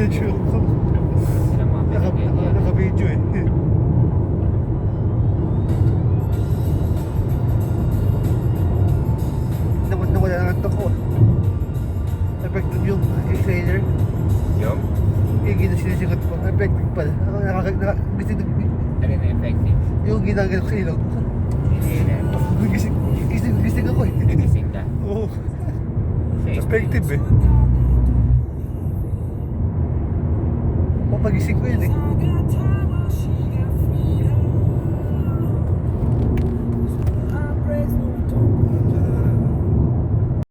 Medyo Sila mga pinag-iiyan. naka-video eh. Nawala na ito ko. Effective yung exhaler. Yung? Yung sinisigat ko. Effective pala. Ano na effective? Yung ginagawa sa ilog. Inhaler. Gising ako eh. Nagising ka? Oo. Safe. Effective eh. Papagising ko yun eh.